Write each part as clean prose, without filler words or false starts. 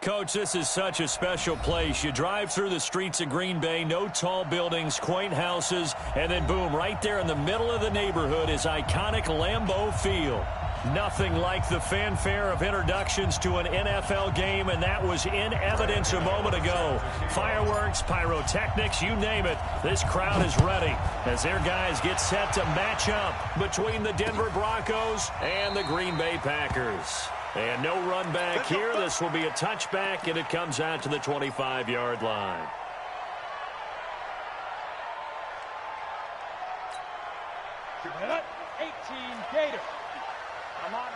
Coach, this is such a special place. You drive through the streets of Green Bay, no tall buildings, quaint houses, and then boom, right there in the middle of the neighborhood is iconic Lambeau Field. Nothing like the fanfare of introductions to an NFL game, and that was in evidence a moment ago. Fireworks, pyrotechnics, you name it. This crowd is ready as their guys get set to match up between the Denver Broncos and the Green Bay Packers. And no run back here. This will be a touchback, and it comes out to the 25-yard line. At 18 Gator. I'm on.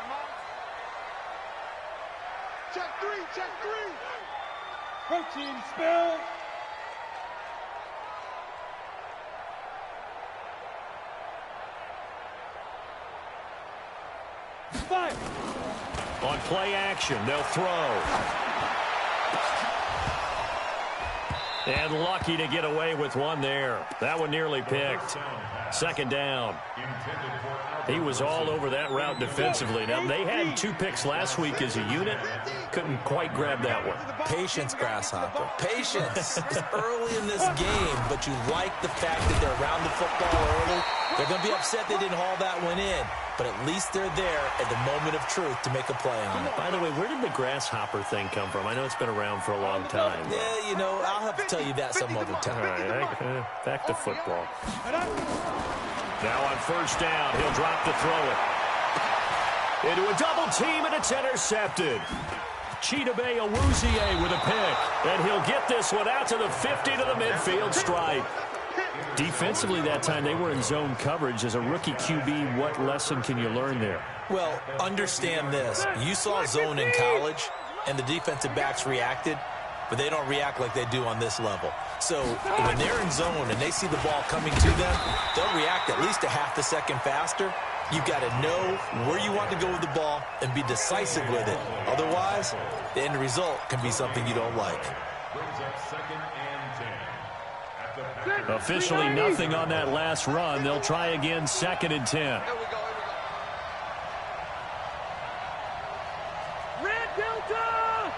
Check three. Protein spill. Fire. On play action, they'll throw. And lucky to get away with one there. That one nearly picked. Second down. He was all over that route defensively. Now, they had 2 picks last week as a unit. Couldn't quite grab that one. Patience, Grasshopper. Patience. It's early in this game, but you like the fact that they're around the football early. They're going to be upset they didn't haul that one in, but at least they're there at the moment of truth to make a play on it. By the way, where did the grasshopper thing come from? I know it's been around for a long time. Yeah, you know, I'll have to tell you that some other time. All right, back to football. Now on first down, he'll drop to throw it. Into a double team, and it's intercepted. Chidobe Awuzie with a pick, and he'll get this one out to the 50 to the midfield stripe. Defensively that time, they were in zone coverage. As a rookie QB, what lesson can you learn there? Well, understand this. You saw zone in college, and the defensive backs reacted, but they don't react like they do on this level. So when they're in zone and they see the ball coming to them, they'll react at least a half a second faster. You've got to know where you want to go with the ball and be decisive with it. Otherwise, the end result can be something you don't like. Officially nothing on that last run. They'll try again, 2nd and 10. Red Delta!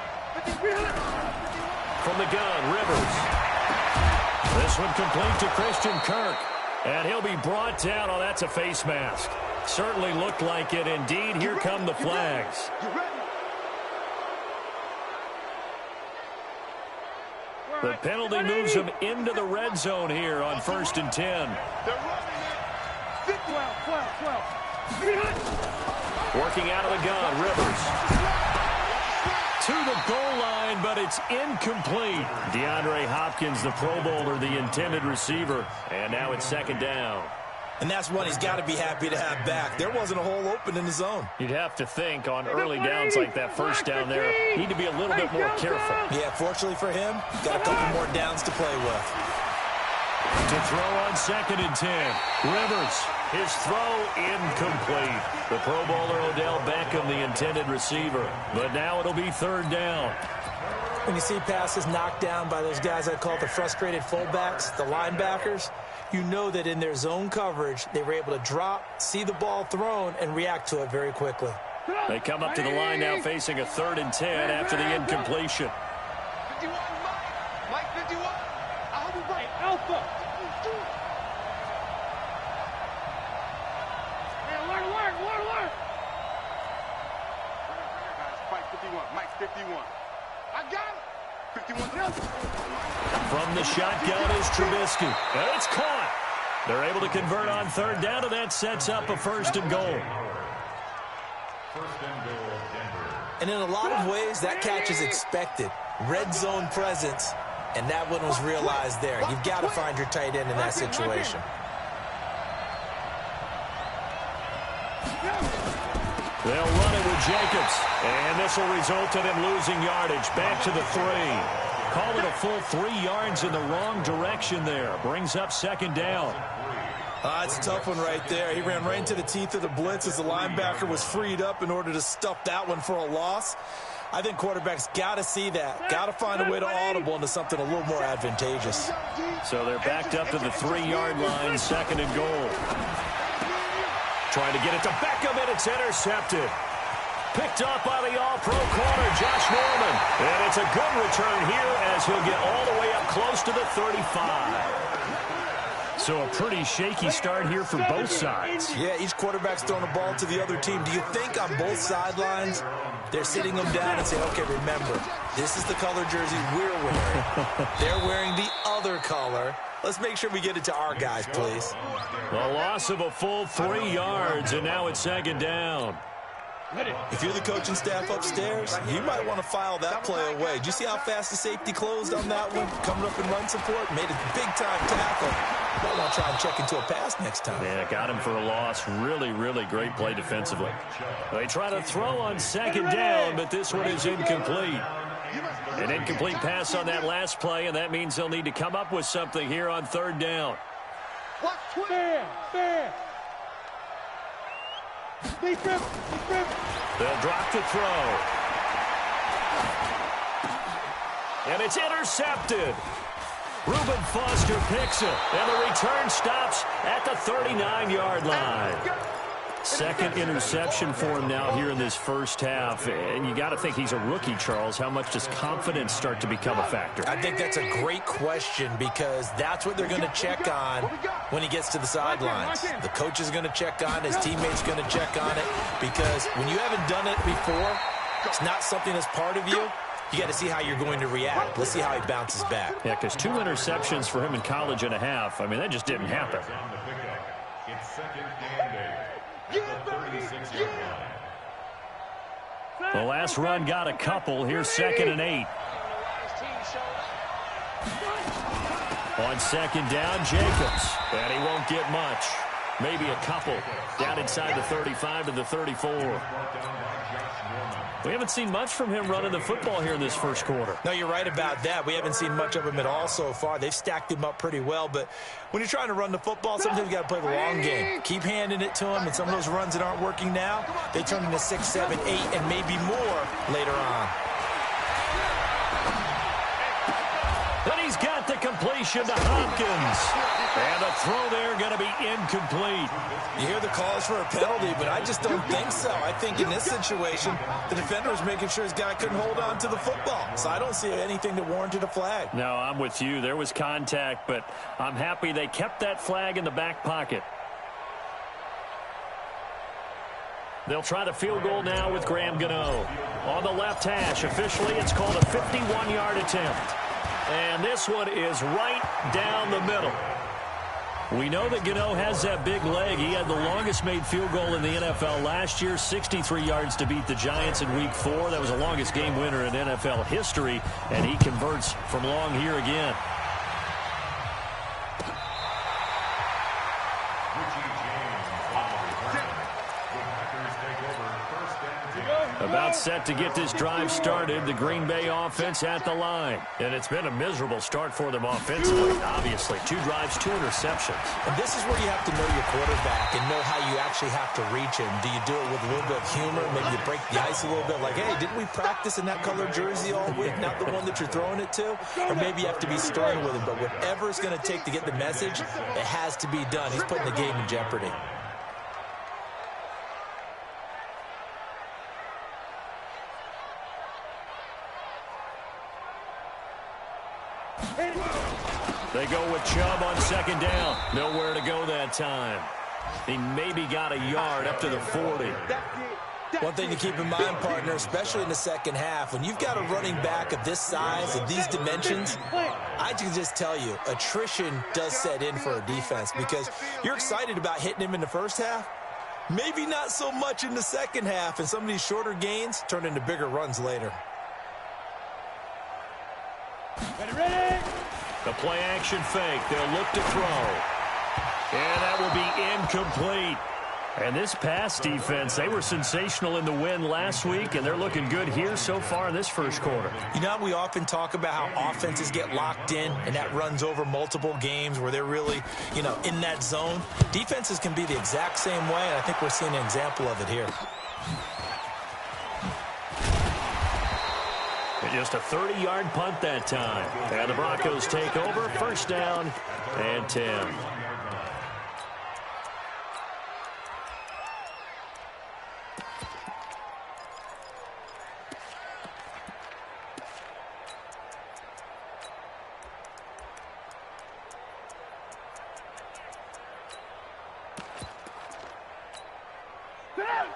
From the gun, Rivers. This one complete to Christian Kirk. And he'll be brought down. Oh, that's a face mask. Certainly looked like it. Indeed, here come the flags. The penalty moves him into the red zone here on 1st and 10. Working out of the gun, Rivers. To the goal line, but it's incomplete. DeAndre Hopkins, the Pro Bowler, the intended receiver. And now it's 2nd down. And that's one he's got to be happy to have back. There wasn't a hole open in the zone. You'd have to think on early downs like that first down there, need to be a little bit more careful. Yeah, fortunately for him, got a couple more downs to play with. To throw on 2nd and 10. Rivers, his throw incomplete. The Pro Bowler Odell Beckham, the intended receiver. But now it'll be 3rd down. When you see passes knocked down by those guys I call the frustrated fullbacks, the linebackers, you know that in their zone coverage, they were able to drop, see the ball thrown, and react to it very quickly. They come up to the line now facing a 3rd and 10 after the incompletion. 51, Mike 51. I'll be right. Alpha. Alert. Mike 51. Mike 51. I got it. 51. From the shotgun is Trubisky. And it's caught. They're able to convert on 3rd down, and that sets up a 1st and goal. And in a lot of ways, that catch is expected. Red zone presence, and that one was realized there. You've got to find your tight end in that situation. They'll run it with Jacobs, and this will result in him losing yardage. Back to the 3. Call it a full 3 yards in the wrong direction there. Brings up 2nd down. It's a tough one right there. He ran right into the teeth of the blitz as the linebacker was freed up in order to stuff that one for a loss. I think quarterbacks got to see that. Got to find a way to audible into something a little more advantageous. So they're backed up to the 3-yard line, 2nd and goal. Trying to get it to Beckham, and it's intercepted. Picked up by the all-pro corner, Josh Norman. And it's a good return here as he'll get all the way up close to the 35. So a pretty shaky start here for both sides. Yeah, each quarterback's throwing the ball to the other team. Do you think on both sidelines they're sitting them down and saying, okay, remember, this is the color jersey we're wearing. They're wearing the other color. Let's make sure we get it to our guys, please. A loss of a full 3 yards, and now it's second down. If you're the coaching staff upstairs, you might want to file that play away. Did you see how fast the safety closed on that one? Coming up in run support, made a big-time tackle. Might want to try and check into a pass next time. Yeah, got him for a loss. Really, really great play defensively. They try to throw on second down, but this one is incomplete. An incomplete pass on that last play, and that means they'll need to come up with something here on third down. They'll drop the throw. And it's intercepted. Reuben Foster picks it, and the return stops at the 39-yard line. Second interception for him now here in this first half. And you got to think he's a rookie, Charles. How much does confidence start to become a factor? I think that's a great question because that's what they're going to check on when he gets to the sidelines. The coach is going to check on it. His teammates going to check on it because when you haven't done it before, it's not something that's part of you. You got to see how you're going to react. Let's see how he bounces back. Yeah, because 2 interceptions for him in college and a half. I mean, that just didn't happen. It's second and 8. The 36-yard line. The last run got a couple. Here's second and 8. On second down, Jacobs. And he won't get much. Maybe a couple. Down inside the 35 to the 34. We haven't seen much from him running the football here in this first quarter. No, you're right about that. We haven't seen much of him at all so far. They've stacked him up pretty well, but when you're trying to run the football, sometimes you got to play the long game. Keep handing it to him, and some of those runs that aren't working now, they turn into 6, 7, 8, and maybe more later on. But he's got the completion to Hopkins. And the throw there going to be incomplete. You hear the calls for a penalty, but I just don't think so. I think in this situation, the defender was making sure his guy couldn't hold on to the football. So I don't see anything that warranted a flag. No, I'm with you. There was contact, but I'm happy they kept that flag in the back pocket. They'll try the field goal now with Graham Gano. On the left hash, officially it's called a 51-yard attempt. And this one is right down the middle. We know that Gano has that big leg. He had the longest made field goal in the NFL last year, 63 yards to beat the Giants in Week 4. That was the longest game winner in NFL history, and he converts from long here again. About set to get this drive started. The Green Bay offense at the line. And it's been a miserable start for them offensively, obviously. 2 drives, 2 interceptions. And this is where you have to know your quarterback and know how you actually have to reach him. Do you do it with a little bit of humor? Maybe you break the ice a little bit like, hey, didn't we practice in that color jersey all week? Not the one that you're throwing it to? Or maybe you have to be stern with him. But whatever it's going to take to get the message, it has to be done. He's putting the game in jeopardy. They go with Chubb on second down. Nowhere to go that time. He maybe got a yard up to the 40. One thing to keep in mind, partner, especially in the second half, when you've got a running back of this size, of these dimensions, I can just tell you, attrition does set in for a defense because you're excited about hitting him in the first half. Maybe not so much in the second half, and some of these shorter gains turn into bigger runs later. Ready? The play action fake. They'll look to throw. And that will be incomplete. And this pass defense, they were sensational in the win last week, and they're looking good here so far in this first quarter. You know, we often talk about how offenses get locked in, and that runs over multiple games where they're really, in that zone. Defenses can be the exact same way, and I think we're seeing an example of it here. Just a 30-yard punt that time. And the Broncos take over. First down and 10.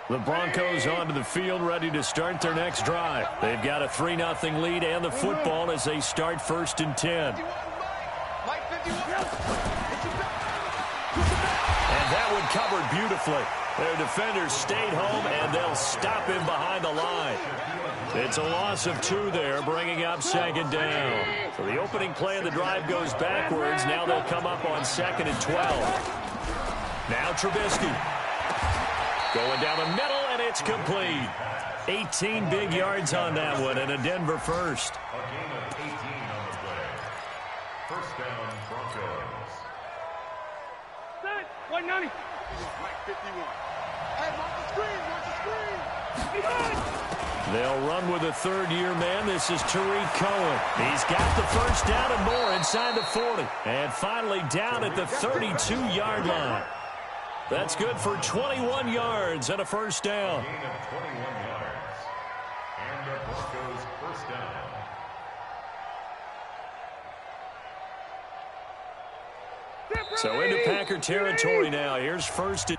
The Broncos onto the field, ready to start their next drive. They've got a 3-0 lead and the football as they start 1st and 10. And that one covered beautifully. Their defenders stayed home, and they'll stop him behind the line. It's a loss of 2 there, bringing up 2nd down. So the opening play of the drive goes backwards. Now they'll come up on 2nd and 12. Now Trubisky. Going down the middle, and it's complete. 18 big yards on that one, and a Denver first. A gain of 18 on the play. First down, Broncos. Set. 190. Mike 51. Hey, watch the screen. Watch the screen. Behind. They'll run with a third-year man. This is Tariq Cohen. He's got the first down and more inside the 40. And finally down at the 32-yard line. That's good for 21 yards and a first down. Gain of 21 yards. And the Broncos first down. So into Packer territory now. Here's 1st and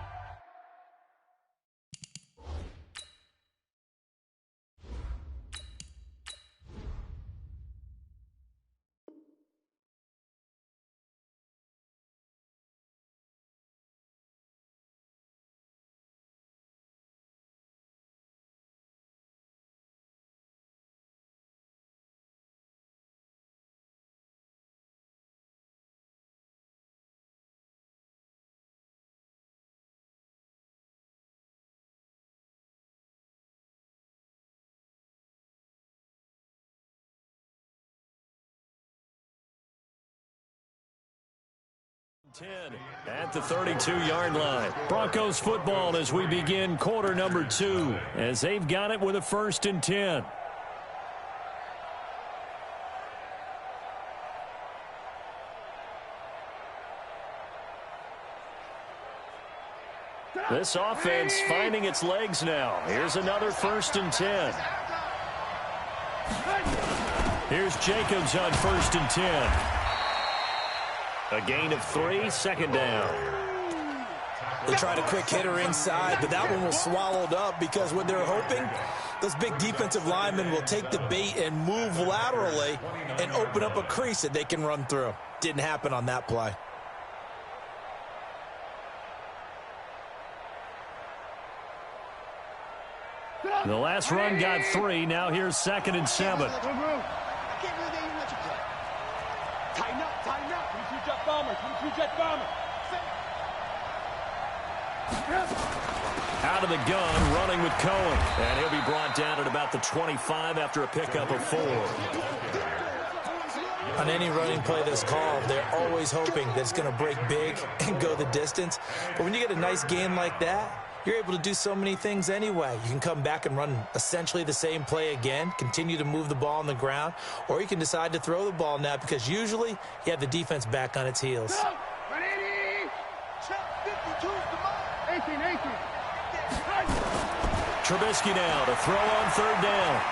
at the 32-yard line. Broncos football as we begin quarter number 2, as they've got it with a 1st and 10. This offense finding its legs now. Here's another 1st and 10. Here's Jacobs on 1st and 10. A gain of 3, 2nd down. They tried a quick hitter inside, but that one was swallowed up because what they're hoping, those big defensive linemen will take the bait and move laterally and open up a crease that they can run through. Didn't happen on that play. The last run got 3. Now here's 2nd and 7. Tighten up, tighten up. 23 jet bomber, 23 jet bomber. Out of the gun, running with Cohen. And he'll be brought down at about the 25 after a pickup of 4. On any running play that's called, they're always hoping that it's going to break big and go the distance. But when you get a nice game like that, you're able to do so many things anyway. You can come back and run essentially the same play again, continue to move the ball on the ground, or you can decide to throw the ball now because usually you have the defense back on its heels. 18. Trubisky now to throw on 3rd down.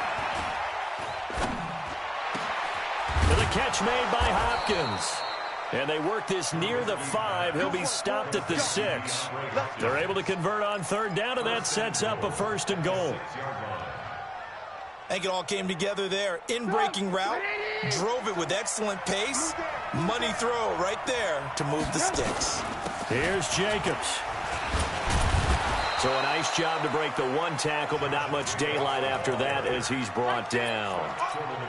With a catch made by Hopkins. And they work this near the 5. He'll be stopped at the 6. They're able to convert on 3rd down, and that sets up a 1st and goal. I think it all came together there. In-breaking route, drove it with excellent pace. Money throw right there to move the sticks. Here's Jacobs. So a nice job to break the 1 tackle, but not much daylight after that as he's brought down.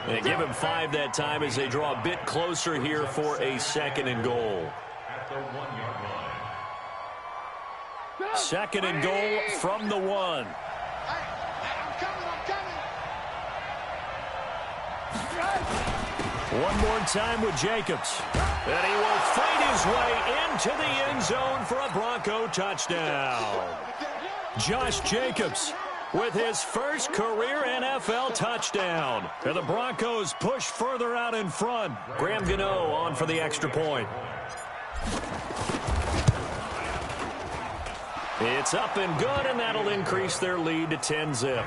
They give him 5 that time as they draw a bit closer here for a 2nd and goal. At the 1-yard line. 2nd and goal from the 1. I'm coming. One more time with Jacobs. And he will fight his way into the end zone for a Bronco touchdown. Josh Jacobs with his first career NFL touchdown. And the Broncos push further out in front. Graham Gano on for the extra point. It's up and good, and that'll increase their lead to 10-zip.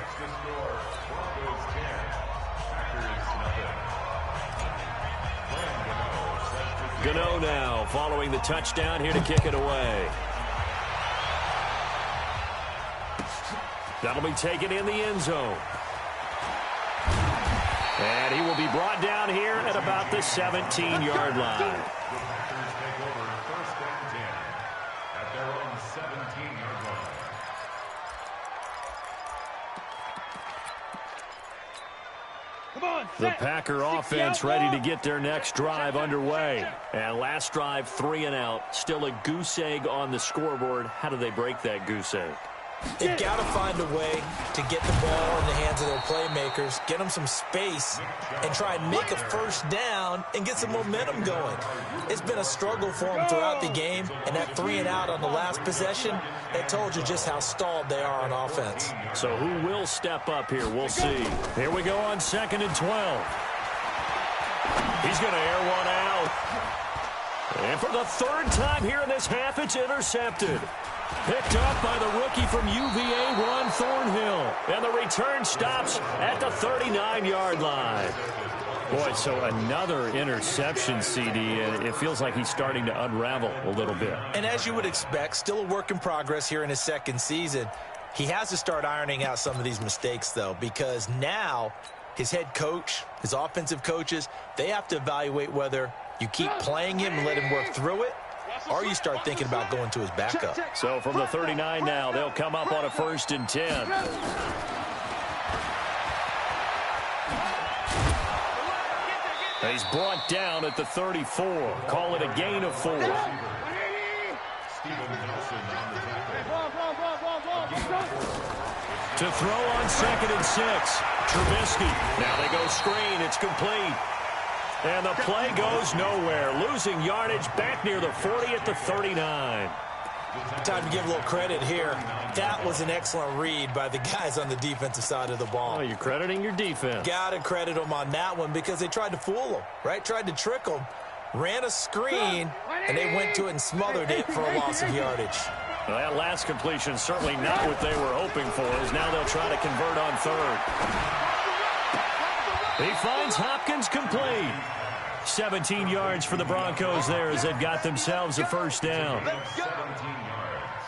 Gano now following the touchdown here to kick it away. That'll be taken in the end zone. And he will be brought down here at about the 17-yard line. The Packers take over first and 10 at their own 17-yard line. The Packer offense ready to get their next drive underway. And last drive, 3 and out. Still a goose egg on the scoreboard. How do they break that goose egg? They've got to find a way to get the ball in the hands of their playmakers, get them some space, and try and make a first down and get some momentum going. It's been a struggle for them throughout the game, and that 3 and out on the last possession, that told you just how stalled they are on offense. So who will step up here? We'll see. Here we go on 2nd and 12. He's going to air one out. And for the 3rd time here in this half, it's intercepted. Picked up by the rookie from UVA, Juan Thornhill. And the return stops at the 39-yard line. Boy, so another interception, CD, and it feels like he's starting to unravel a little bit. And as you would expect, still a work in progress here in his 2nd season. He has to start ironing out some of these mistakes, though, because now his head coach, his offensive coaches, they have to evaluate whether you keep playing him and let him work through it, or you start thinking about going to his backup. So from the 39 now, they'll come up on a 1st and 10. He's brought down at the 34. Call it a gain of 4. Steven Nelson on the tackle. To throw on 2nd and 6. Trubisky. Now they go screen. It's complete. And the play goes nowhere. Losing yardage back near the 40 at the 39. Time to give a little credit here. That was an excellent read by the guys on the defensive side of the ball. Oh, you're crediting your defense. Got to credit them on that one because they tried to fool them, right? Tried to trick them. Ran a screen, and they went to it and smothered it for a loss of yardage. Well, that last completion certainly not what they were hoping for, as now they'll try to convert on 3rd. He finds Hopkins complete. 17 yards for the Broncos there as they've got themselves a 1st down. 17 yards.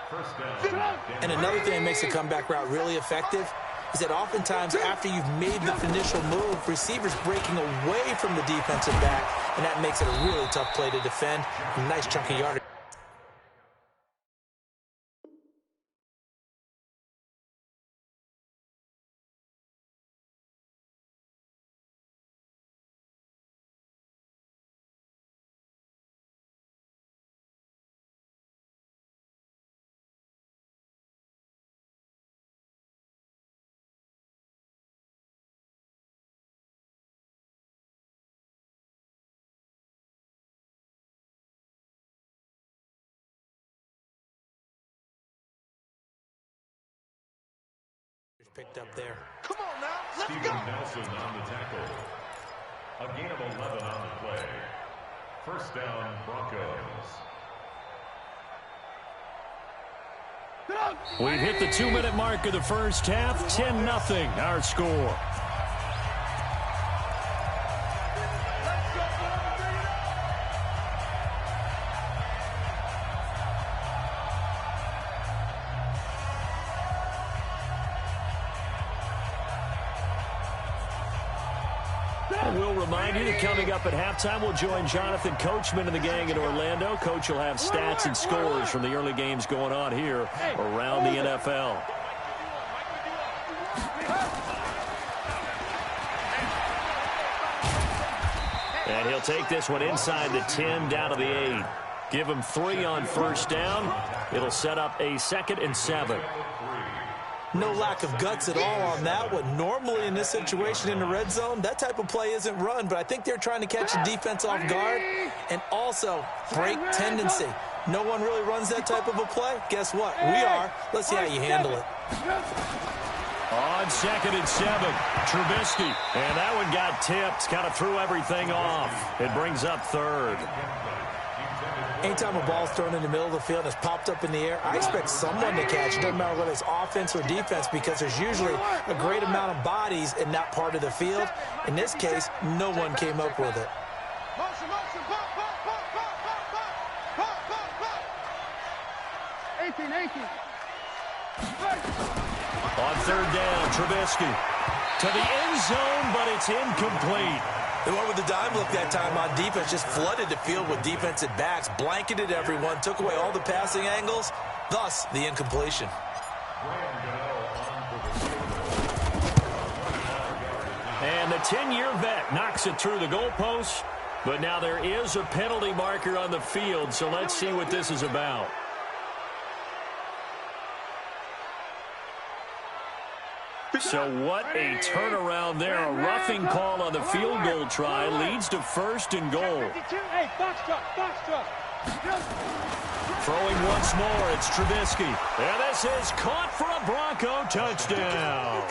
First down. And another thing that makes a comeback route really effective is that oftentimes after you've made the initial move, receivers breaking away from the defensive back, and that makes it a really tough play to defend. A nice chunk of yardage. Picked up there. Come on now, let's Steven go. Nelson on the tackle. A gain of 11 on the play. First down, Broncos. We've hit the 2-minute mark of the first half. 10-0 our score. We'll remind you that coming up at halftime, we'll join Jonathan Coachman and the gang in Orlando. Coach will have stats and scores from the early games going on here around the NFL. And he'll take this one inside the 10 down to the 8. Give him 3 on 1st down. It'll set up a 2nd and 7. No lack of guts at all on that one. Normally in this situation in the red zone, that type of play isn't run, but I think they're trying to catch the defense off guard and also break tendency. No one really runs that type of a play. Guess what? We are. Let's see how you handle it. On 2nd and 7, Trubisky. And that one got tipped, kind of threw everything off. It brings up 3rd. Anytime a ball's thrown in the middle of the field and it's popped up in the air, I expect someone to catch it. Doesn't matter whether it's offense or defense because there's usually a great amount of bodies in that part of the field. In this case, no one came up with it. Motion, motion, pop, pop, pop, pop, pop, pop, pop, pop, pop. 18. On third down, Trubisky to the end zone, but it's incomplete. They went with the dime look that time on defense, just flooded the field with defensive backs, blanketed everyone, took away all the passing angles, thus the incompletion. And the 10-year vet knocks it through the goalpost, but now there is a penalty marker on the field, so let's see what this is about. So what a turnaround there. A roughing call on the field goal try leads to first and goal. Throwing once more, it's Trubisky. And this is caught for a Bronco touchdown.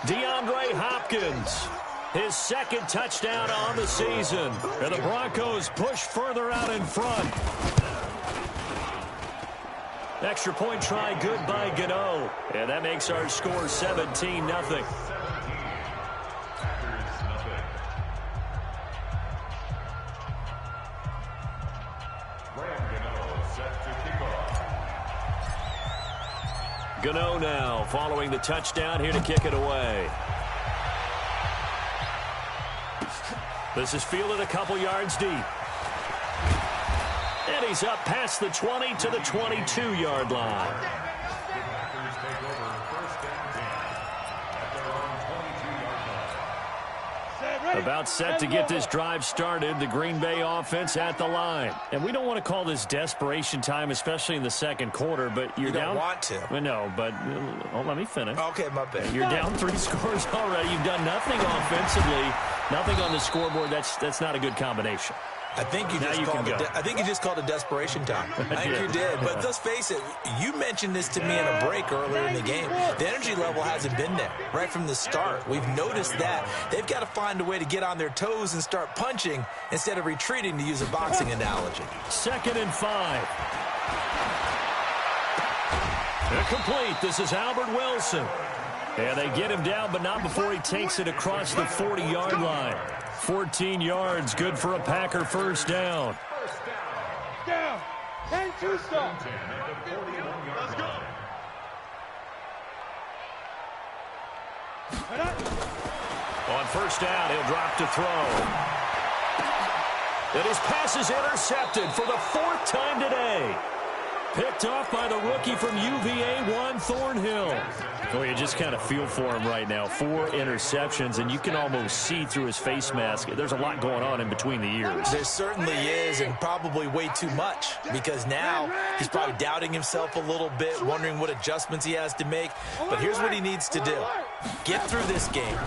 DeAndre Hopkins, his second touchdown on the season. And the Broncos push further out in front. Extra point try, good by Gano. And that makes our score 17-0. Gano now following the touchdown, here to kick it away. This is fielded a couple yards deep. And he's up past the 20 to the 22-yard line. About set to get this drive started, the Green Bay offense at the line. And we don't want to call this desperation time, especially in the second quarter, but you're down. You don't want to. Well, no, but let me finish. Okay, my bad. You're down 3 scores already. You've done nothing offensively, nothing on the scoreboard. That's not a good combination. I think you just called it desperation time. I think you did. But let's face it, you mentioned this to me in a break earlier in the game. The energy level hasn't been there right from the start. We've noticed that. They've got to find a way to get on their toes and start punching instead of retreating, to use a boxing analogy. 2nd and 5. Incomplete. This is Albert Wilson. And they get him down, but not before he takes it across the 40-yard line. 14 yards, good for a Packer first down. Down. 10-2 stop. Let's go. On first down, he'll drop to throw. And his pass is intercepted for the 4th time today. Picked off by the rookie from UVA, Juan Thornhill. Oh, you just kind of feel for him right now. 4 interceptions, and you can almost see through his face mask. There's a lot going on in between the ears. There certainly is, and probably way too much, because now he's probably doubting himself a little bit, wondering what adjustments he has to make. But here's what he needs to do. Get through this game.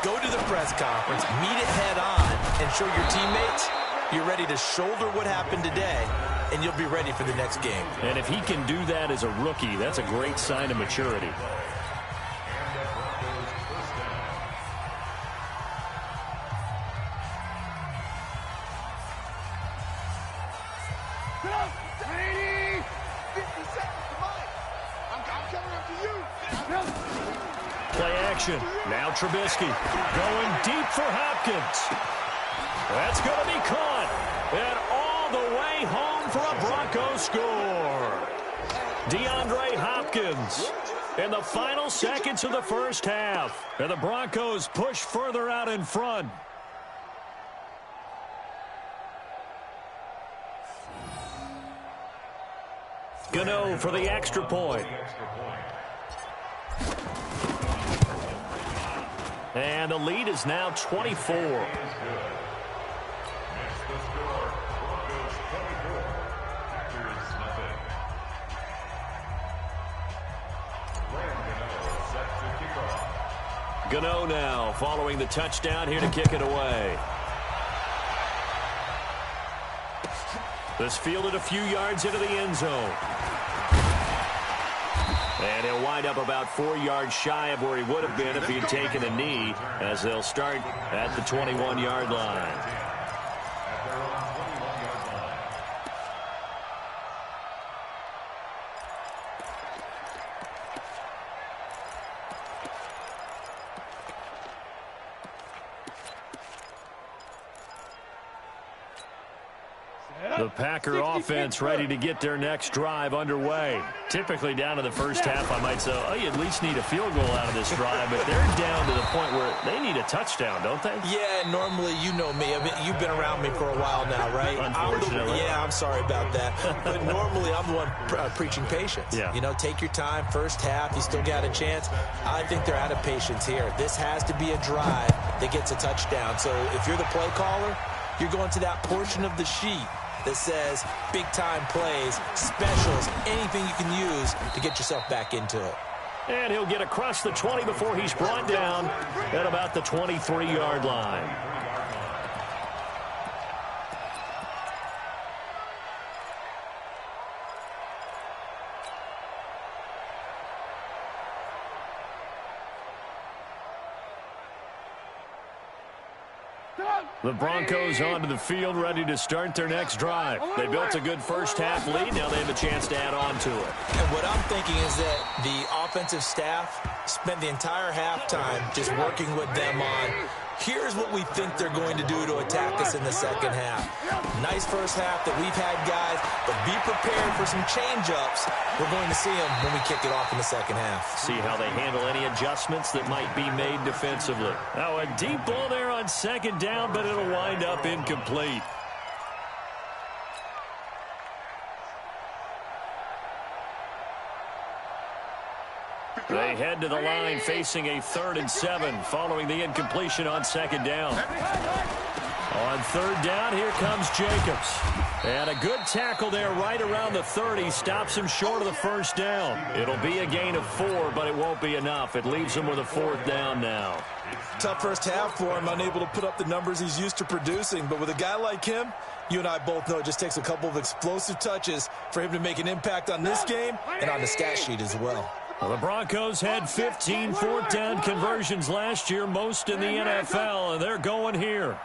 Go to the press conference, meet it head on, and show your teammates you're ready to shoulder what happened today, and you'll be ready for the next game. And if he can do that as a rookie, that's a great sign of maturity. Play action. Now Trubisky going deep for Hopkins. That's going to be caught. And all the way home for a Broncos score. DeAndre Hopkins in the final seconds of the first half. And the Broncos push further out in front. Gano for the extra point. And the lead is now 24. Gano now following the touchdown, here to kick it away. This fielded a few yards into the end zone. And he'll wind up about 4 yards shy of where he would have been if he had taken a knee, as they'll start at the 21-yard line. The Packer offense ready to get their next drive underway. Typically down to the first half, I might say, oh, you at least need a field goal out of this drive, but they're down to the point where they need a touchdown, don't they? Yeah, normally, you know me. I mean, you've been around me for a while now, right? Unfortunately. I'm sorry about that. But normally, I'm the one preaching patience. Yeah. You know, take your time. First half, you still got a chance. I think they're out of patience here. This has to be a drive that gets a touchdown. So if you're the play caller, you're going to that portion of the sheet that says big-time plays, specials, anything you can use to get yourself back into it. And he'll get across the 20 before he's brought down at about the 23-yard line. The Broncos onto the field, ready to start their next drive. They built a good first-half lead. Now they have a chance to add on to it. And what I'm thinking is that the offensive staff spent the entire halftime just working with them on, here's what we think they're going to do to attack us in the second half. Nice first half that we've had, guys, but be prepared for some change-ups. We're going to see them when we kick it off in the second half. See how they handle any adjustments that might be made defensively. Now a deep ball there on second down, but it'll wind up incomplete. They head to the line facing a 3rd and 7 following the incompletion on second down. On third down, here comes Jacobs. And a good tackle there right around the 30. Stops him short of the first down. It'll be a gain of 4, but it won't be enough. It leaves him with a 4th down now. Tough first half for him, unable to put up the numbers he's used to producing. But with a guy like him, you and I both know it just takes a couple of explosive touches for him to make an impact on this game and on the stat sheet as well. Well, the Broncos had 15 4th down conversions last year, most in the NFL, and they're going here.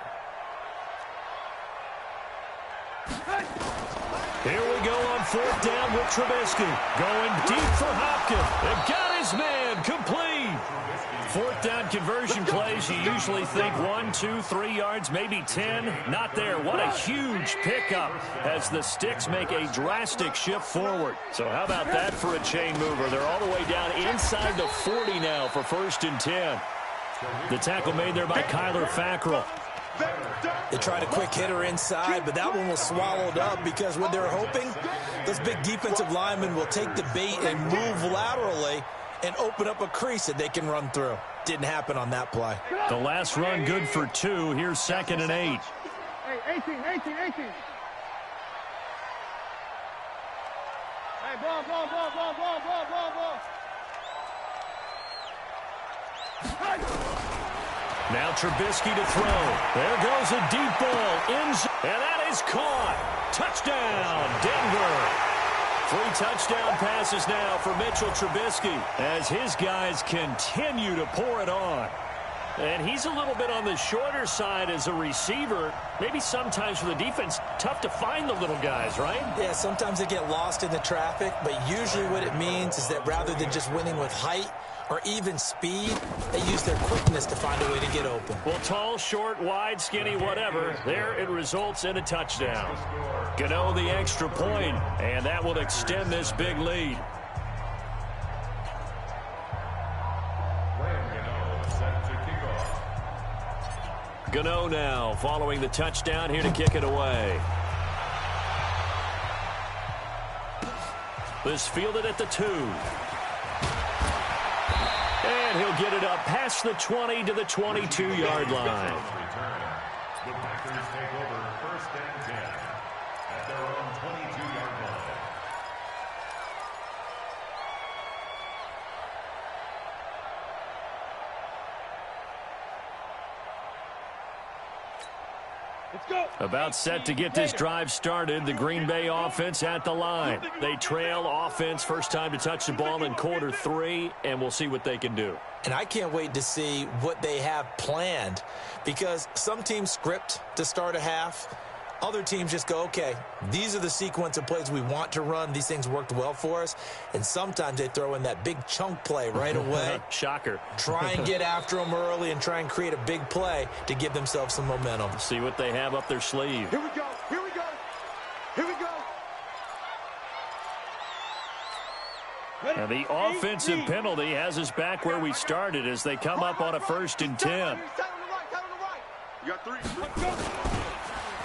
Here we go on 4th down with Trubisky. Going deep for Hopkins. They've got his man complete. 4th down conversion plays, you usually think 1, 2, 3 yards, maybe 10. Not there. What a huge pickup as the Sticks make a drastic shift forward. So how about that for a chain mover? They're all the way down inside the 40 now for 1st and 10. The tackle made there by Kyler Fackrell. They tried a quick hitter inside, but that one was swallowed up because what they're hoping, those big defensive linemen will take the bait and move laterally and open up a crease that they can run through. Didn't happen on that play. The last run good for 2. Here's 2nd and 8. Hey, 18. Hey, ball. Now Trubisky to throw. There goes a deep ball. And that is caught. Touchdown, Denver. 3 touchdown passes now for Mitchell Trubisky as his guys continue to pour it on. And he's a little bit on the shorter side as a receiver. Maybe sometimes for the defense, tough to find the little guys, right? Yeah, sometimes they get lost in the traffic, but usually what it means is that rather than just winning with height or even speed, they use their quickness to find a way to get open. Well, tall, short, wide, skinny, whatever, there it results in a touchdown. Gano the extra point, and that will extend this big lead. Gano now following the touchdown here to kick it away. This fielded at the 2. And he'll get it up past the 20 to the 22-yard line. The Packers take over 1st and 10 at their own 22-yard line. Let's go. About set to get this drive started. The Green Bay offense at the line. They trail offense first time to touch the ball in quarter 3, and we'll see what they can do. And I can't wait to see what they have planned because some teams script to start a half. Other teams just go, okay, these are the sequence of plays we want to run. These things worked well for us. And sometimes they throw in that big chunk play right away. Shocker. Try and get after them early and try and create a big play to give themselves some momentum. See what they have up their sleeve. Here we go. And the offensive penalty has us back where we started as they come up on a 1st and 10. You got 3.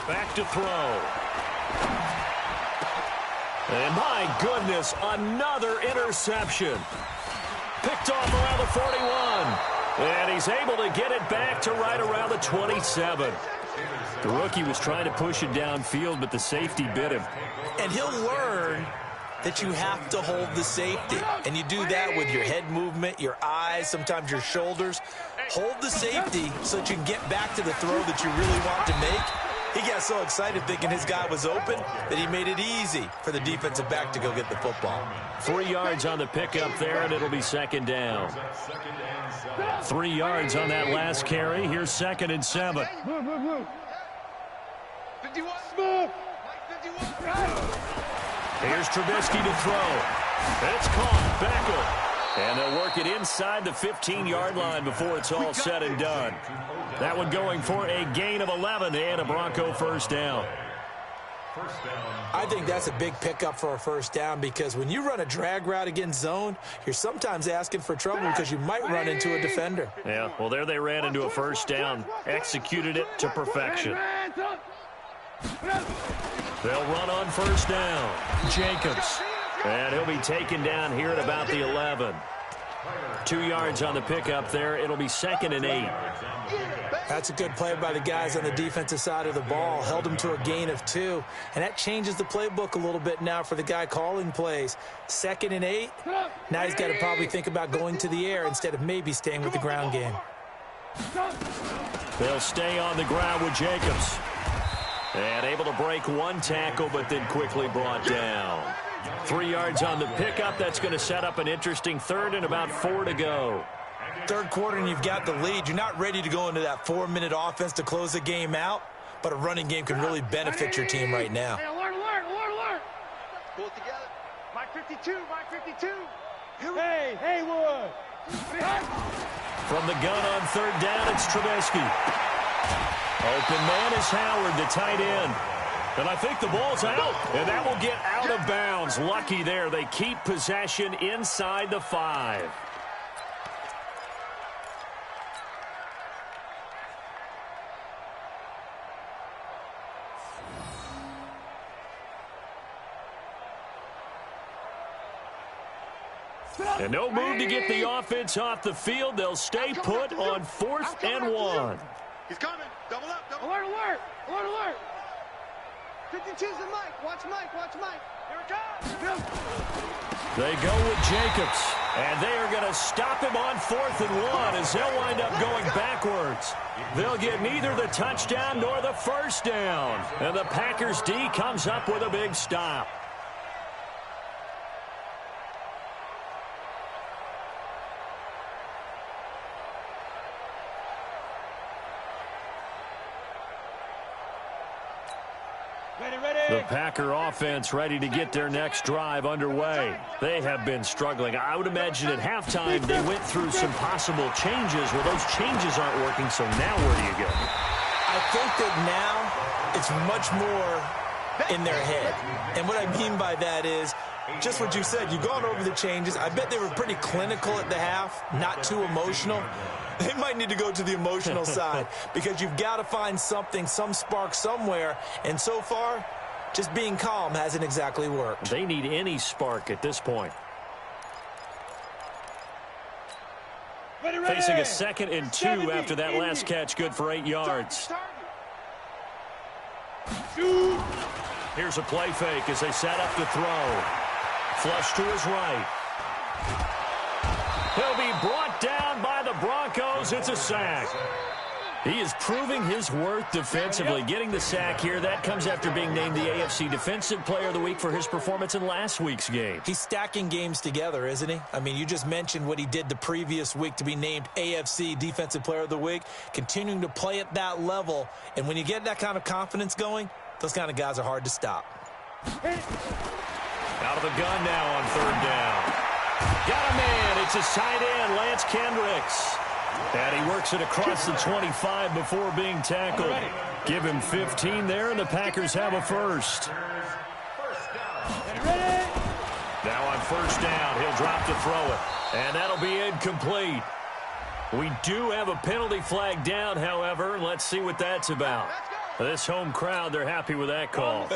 Back to throw. And my goodness, another interception. Picked off around the 41. And he's able to get it back to right around the 27. The rookie was trying to push it downfield, but the safety bit him. And he'll learn that you have to hold the safety. And you do that with your head movement, your eyes, sometimes your shoulders. Hold the safety so that you can get back to the throw that you really want to make. He got so excited thinking his guy was open that he made it easy for the defensive back to go get the football. 3 yards on the pickup there, and it'll be 2nd down. 3 yards on that last carry. Here's 2nd and 7. 51. Smooth. 51. Here's Trubisky to throw. It's caught. Beckel. And they'll work it inside the 15-yard line before it's all said and done. That one going for a gain of 11 and a Bronco 1st down. I think that's a big pickup for a 1st down because when you run a drag route against zone, you're sometimes asking for trouble because you might run into a defender. Yeah, well, there they ran into a 1st down. Executed it to perfection. They'll run on 1st down. Jacobs. And he'll be taken down here at about the 11. 2 yards on the pickup there. It'll be 2nd and 8. That's a good play by the guys on the defensive side of the ball. Held him to a gain of 2. And that changes the playbook a little bit now for the guy calling plays. 2nd and 8. Now he's got to probably think about going to the air instead of maybe staying with the ground game. They'll stay on the ground with Jacobs. And able to break 1 tackle, but then quickly brought down. 3 yards on the pickup. That's going to set up an interesting 3rd and about 4 to go. 3rd quarter and you've got the lead. You're not ready to go into that 4-minute offense to close the game out, but a running game can really benefit your team right now. Hey, alert. Pull it together. Mike 52. Hey, Haywood. From the gun on 3rd down, it's Trubisky. Open man is Howard, the tight end. And I think the ball's out, and that will get out of bounds. Lucky there. They keep possession inside the 5. And no move to get the offense off the field. They'll stay put on 4th and 1. He's coming. Double up. Alert. 52's the Mike. Watch Mike. Here it comes. They go with Jacobs. And they are going to stop him on 4th and 1 as they'll wind up going backwards. They'll get neither the touchdown nor the 1st down. And the Packers D comes up with a big stop. The Packer offense ready to get their next drive underway. They have been struggling. I would imagine at halftime they went through some possible changes. Well, those changes aren't working, so now where do you go? I think that now it's much more in their head. And what I mean by that is just what you said. You've gone over the changes. I bet they were pretty clinical at the half, not too emotional. They might need to go to the emotional side because you've got to find something, some spark somewhere. And so far, just being calm hasn't exactly worked. They need any spark at this point. Facing a 2nd and 2 after that last catch, good for 8 yards. Here's a play fake as they set up to throw. Flush to his right. He'll be brought down by the Broncos. It's a sack. He is proving his worth defensively. Getting the sack here, that comes after being named the AFC Defensive Player of the Week for his performance in last week's game. He's stacking games together, isn't he? I mean, you just mentioned what he did the previous week to be named AFC Defensive Player of the Week, continuing to play at that level. And when you get that kind of confidence going, those kind of guys are hard to stop. Out of the gun now on 3rd down. Got a man. It's a side end, Lance Kendricks. And he works it across the 25 before being tackled. Give him 15 there, and the Packers have a 1st. Now on first down. He'll drop to throw it. And that'll be incomplete. We do have a penalty flag down, however. Let's see what that's about. This home crowd, they're happy with that call.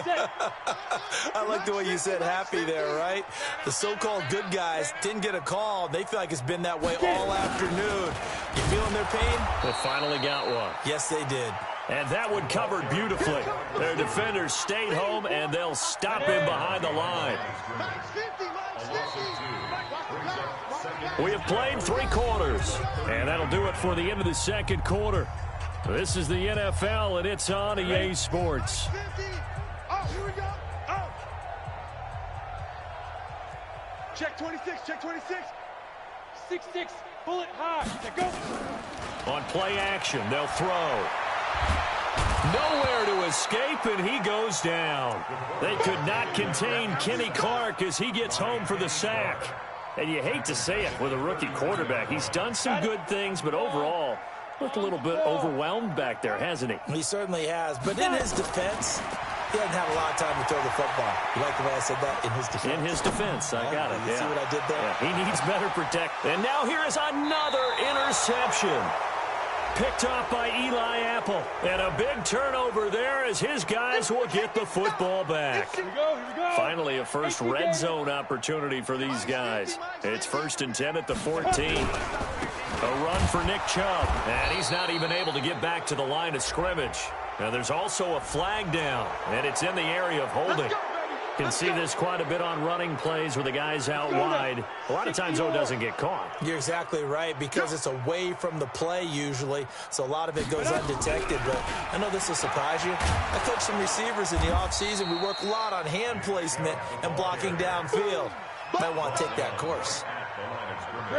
I like the way you said happy there, right? The so-called good guys didn't get a call. They feel like it's been that way all afternoon. You feeling their pain? They finally got one. Yes, they did. And that one covered beautifully. Their defenders stayed home, and they'll stop him behind the line. We have played 3 quarters, and that'll do it for the end of the second quarter. This is the NFL, and it's on EA Sports. Oh, here we go. Oh. Check 26, check 26. 6-6, bullet high. Go. On play action, they'll throw. Nowhere to escape, and he goes down. They could not contain Kenny Clark as he gets home for the sack. And you hate to say it with a rookie quarterback. He's done some good things, but overall, looked a little bit overwhelmed back there, hasn't he? He certainly has. But in his defense, he doesn't have a lot of time to throw the football. You like the way I said that? In his defense. In his defense, I got it. You see what I did there? Yeah, he needs better protection. And now here is another interception. Picked off by Eli Apple. And a big turnover there as his guys will get the football back. Here we go, here we go. Finally, a first red zone opportunity for these guys. It's 1st and 10 at the 14. A run for Nick Chubb. And he's not even able to get back to the line of scrimmage. Now, there's also a flag down, and it's in the area of holding. Can see this quite a bit on running plays where the guy's out wide. A lot of times, though, it doesn't get caught. You're exactly right, because it's away from the play usually, so a lot of it goes undetected. But I know this will surprise you. I coach some receivers in the offseason. We work a lot on hand placement and blocking downfield. Might want to take that course.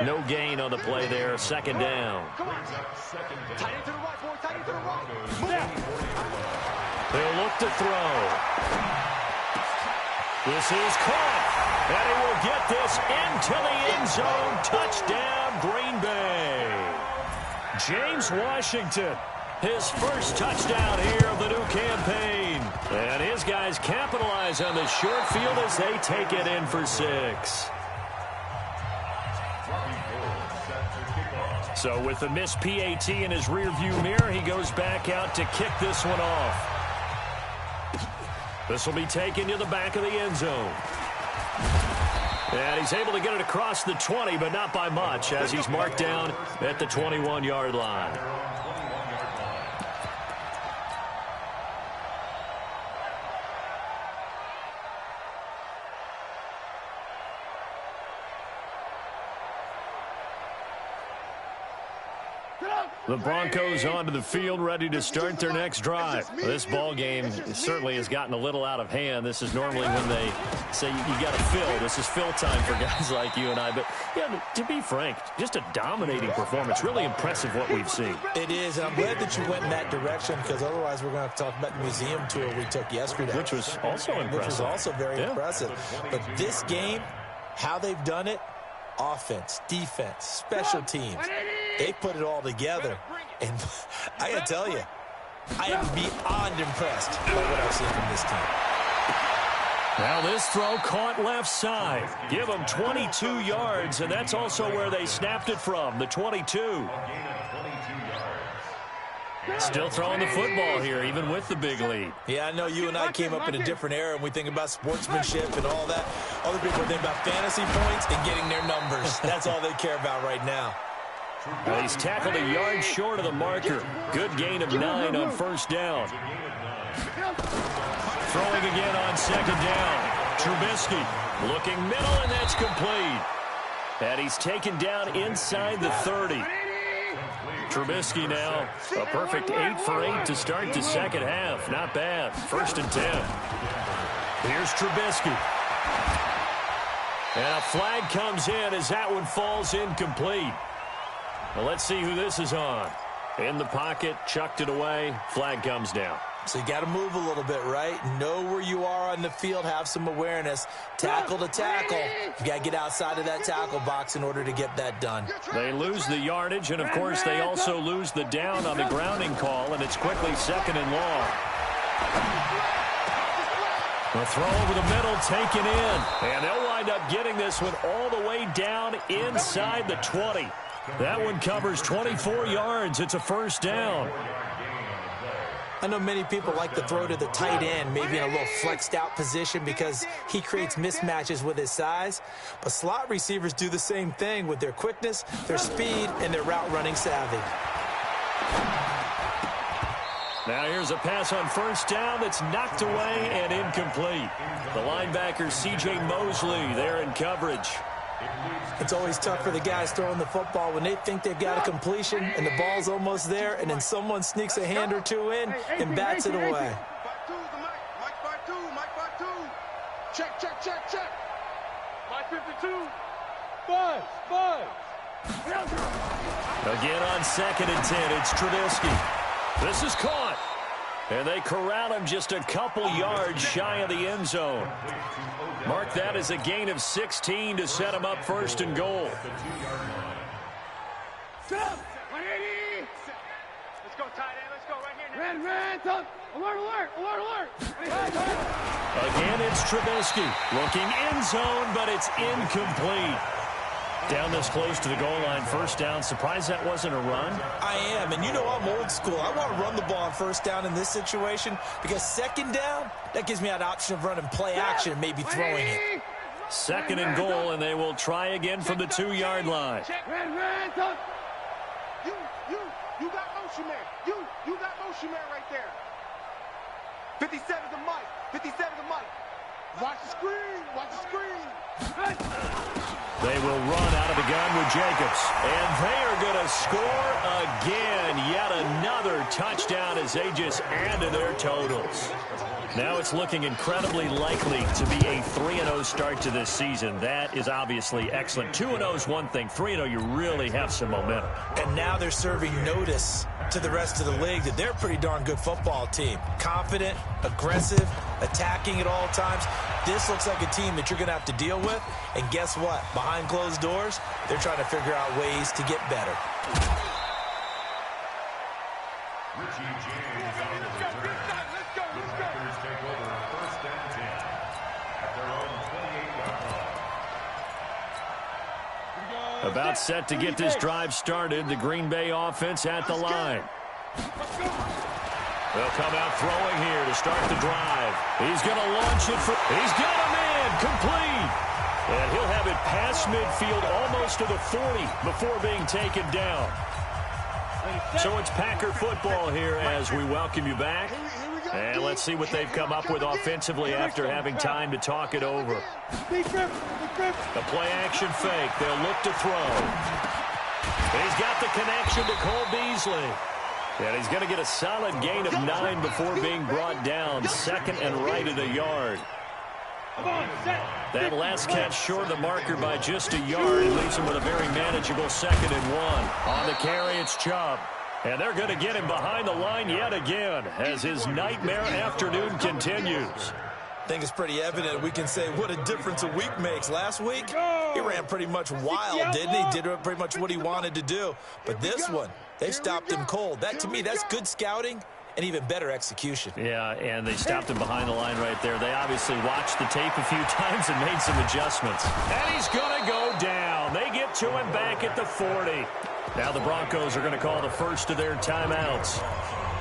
No gain on the play there. 2nd down. Tight end to the right, boy. Tight end to the right. Move out. They'll look to throw. This is caught, and he will get this into the end zone. Touchdown, Green Bay. James Washington, his first touchdown here of the new campaign. And his guys capitalize on the short field as they take it in for 6. So with the missed PAT in his rearview mirror, he goes back out to kick this one off. This will be taken to the back of the end zone. And he's able to get it across the 20, but not by much, as he's marked down at the 21-yard line. The Broncos onto the field, ready to start their next drive. This ball game certainly has gotten a little out of hand. This is normally when they say you got to fill. This is fill time for guys like you and I. But yeah, to be frank, just a dominating performance. Really impressive what we've seen. It is, and I'm glad that you went in that direction, because otherwise we're going to have to talk about the museum tour we took yesterday. Which was also impressive. Which was also very impressive. But this game, how they've done it, offense, defense, special teams, they put it all together. And I got to tell you, I am beyond impressed by what I've seen from this team. Now this throw caught left side. Give them 22 yards, and that's also where they snapped it from, the 22. Still throwing the football here, even with the big lead. Yeah, I know you and I came up in a different era, and we think about sportsmanship and all that. Other people think about fantasy points and getting their numbers. That's all they care about right now. Well, he's tackled a yard short of the marker. Good gain of 9 on first down. Throwing again on 2nd down. Trubisky looking middle, and that's complete. And he's taken down inside the 30. Trubisky now, a perfect 8 for 8 to start the second half. Not bad. 1st and 10. Here's Trubisky. And a flag comes in as that one falls incomplete. Well, let's see who this is on. In the pocket, chucked it away. Flag comes down. So you got to move a little bit, right? Know where you are on the field. Have some awareness. Tackle to tackle. You got to get outside of that tackle box in order to get that done. They lose the yardage, and, of course, they also lose the down on the grounding call, and it's quickly 2nd and long. The throw over the middle, taken in. And they'll wind up getting this one all the way down inside the 20. That one covers 24 yards. It's a first down. I know many people like to throw to the tight end, maybe in a little flexed out position because he creates mismatches with his size. But slot receivers do the same thing with their quickness, their speed, and their route running savvy. Now here's a pass on first down that's knocked away and incomplete. The linebacker C.J. Mosley there in coverage. It's always tough for the guys throwing the football when they think they've got a completion and the ball's almost there, and then someone sneaks a hand or two in and bats it away. Check. Mike 52. Five. Again on 2nd and 10, it's Trubisky. This is caught. And they corral him just a couple yards shy of the end zone. Mark that as a gain of 16 to set him up 1st and goal. Stop! 180! Let's go, tight end. Let's go right here. Red, top. Alert! Again, it's Trubisky. Looking end zone, but it's incomplete. Down this close to the goal line, first down. Surprised that wasn't a run? I am, and you know I'm old school. I want to run the ball on first down in this situation because 2nd down, that gives me that option of running play action and maybe throwing it. 2nd and goal, and they will try again from the 2-yard line. Red, top. You got motion man. You got motion man right there. 57 to Mike. Watch the screen. They will run out of the gun with Jacobs. And they are going to score again. Yet another touchdown as they just add to their totals. Now it's looking incredibly likely to be a 3-0 start to this season. That is obviously excellent. 2-0 is one thing. 3-0, you really have some momentum. And now they're serving notice to the rest of the league that they're a pretty darn good football team. Confident, aggressive, attacking at all times. This looks like a team that you're going to have to deal with. And guess what? Behind closed doors, they're trying to figure out ways to get better. Richie James on the return. The Packers take over 1st and 10 at their own 28-yard line. About set to get this drive started. The Green Bay offense at the line. They'll come out throwing here to start the drive. He's going to launch it for... He's got a man complete. And he'll have it past midfield almost to the 40 before being taken down. So it's Packer football here as we welcome you back. And let's see what they've come up with offensively after having time to talk it over. The play-action fake. They'll look to throw. He's got the connection to Cole Beasley. And he's going to get a solid gain of 9 before being brought down. 2nd and right at a yard. That last catch short of the marker by just a yard leaves him with a very manageable 2nd and 1. On the carry, it's Chubb. And they're going to get him behind the line yet again as his nightmare afternoon continues. I think it's pretty evident we can say what a difference a week makes. Last week, he ran pretty much wild, didn't he? Did pretty much what he wanted to do. But this one, they stopped him cold. That, to me, that's good scouting and even better execution. Yeah, and they stopped him behind the line right there. They obviously watched the tape a few times and made some adjustments. And he's going to go down. They get to him back at the 40. Now the Broncos are going to call the first of their timeouts.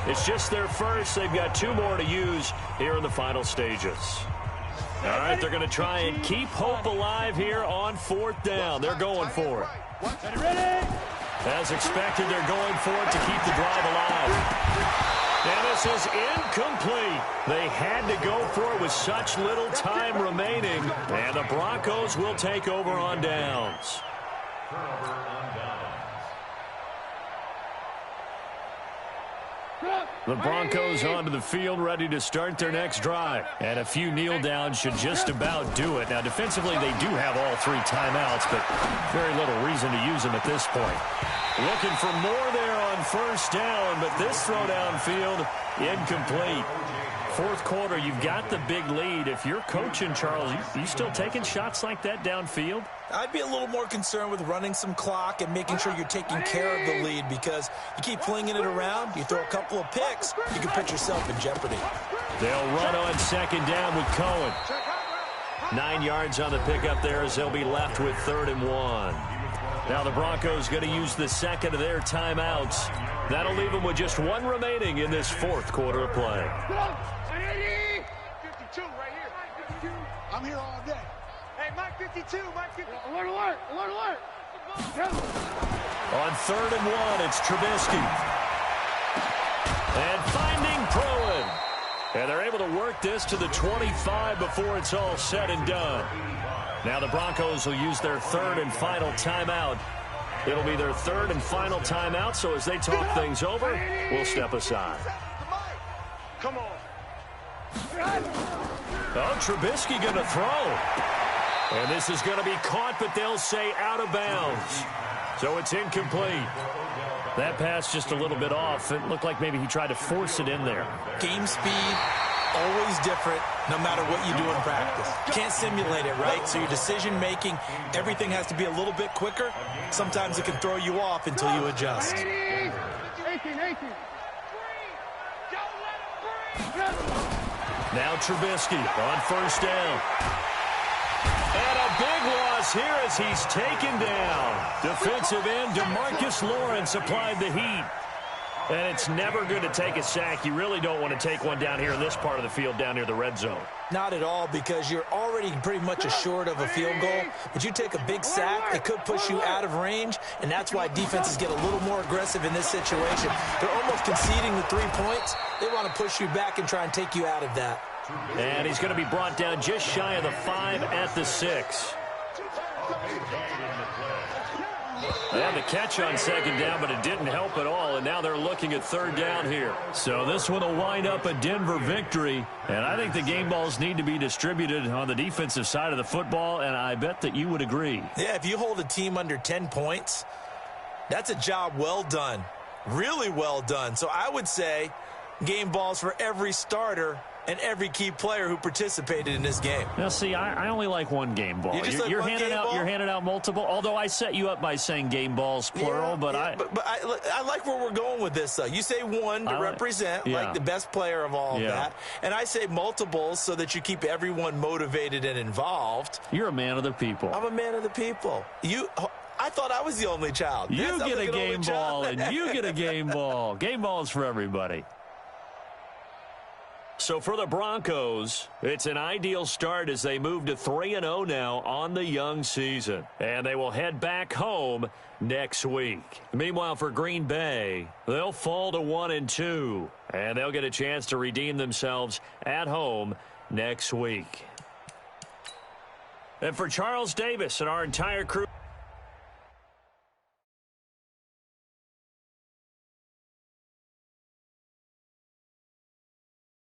It's just their first. They've got 2 more to use here in the final stages. All right, they're going to try and keep hope alive here on 4th down. They're going for it. As expected, they're going for it to keep the drive alive. And this is incomplete. They had to go for it with such little time remaining. And the Broncos will take over on downs. Turnover on downs. The Broncos onto the field, ready to start their next drive. And a few kneel downs should just about do it. Now, defensively, they do have all 3 timeouts, but very little reason to use them at this point. Looking for more there on 1st down, but this throw downfield, incomplete. 4th quarter, you've got the big lead. If you're coaching, Charles, you still taking shots like that downfield? I'd be a little more concerned with running some clock and making sure you're taking care of the lead, because you keep flinging it around, you throw a couple of picks, you can put yourself in jeopardy. They'll run on second down with Cohen. 9 yards on the pickup there as they'll be left with 3rd and 1. Now the Broncos going to use the second of their timeouts. That'll leave them with just 1 remaining in this 4th quarter of play. 52 right here. I'm here all day. Hey, Mike 52, Mike 52. Alert, alert, alert, alert. On 3rd and 1, it's Trubisky. And finding Pruitt. And they're able to work this to the 25 before it's all said and done. Now the Broncos will use their 3rd and final timeout. It'll be their 3rd and final timeout, so as they talk things over, we'll step aside. Come on. Oh, Trubisky going to throw. And this is going to be caught, but they'll say out of bounds. So it's incomplete. That pass just a little bit off. It looked like maybe he tried to force it in there. Game speed, always different, no matter what you do in practice. You can't simulate it, right? So your decision-making, everything has to be a little bit quicker. Sometimes it can throw you off until you adjust. 18. Now Trubisky on 1st down. And a big loss here as he's taken down. Defensive end DeMarcus Lawrence applied the heat. And it's never good to take a sack. You really don't want to take one down here in this part of the field down near the red zone. Not at all, because you're already pretty much assured of a field goal. But you take a big sack, it could push you out of range, and that's why defenses get a little more aggressive in this situation. They're almost conceding the 3 points. They want to push you back and try and take you out of that. And he's going to be brought down just shy of the 5 at the 6. And the catch on 2nd down, but it didn't help at all, and now they're looking at 3rd down here. So this one will wind up a Denver victory, and I think the game balls need to be distributed on the defensive side of the football, and I bet that you would agree. Yeah, if you hold a team under 10 points, that's a job well done, really well done. So I would say game balls for every starter and every key player who participated in this game. Now, see, I only like one game ball. You're handing out multiple. Although I set you up by saying game balls plural, yeah, but I like where we're going with this. You say one to represent, like the best player of all of that, and I say multiples so that you keep everyone motivated and involved. You're a man of the people. I'm a man of the people. I thought I was the only child. You get a game ball, and you get a game ball. Game balls for everybody. So for the Broncos, it's an ideal start as they move to 3-0 now on the young season. And they will head back home next week. Meanwhile, for Green Bay, they'll fall to 1-2. And they'll get a chance to redeem themselves at home next week. And for Charles Davis and our entire crew,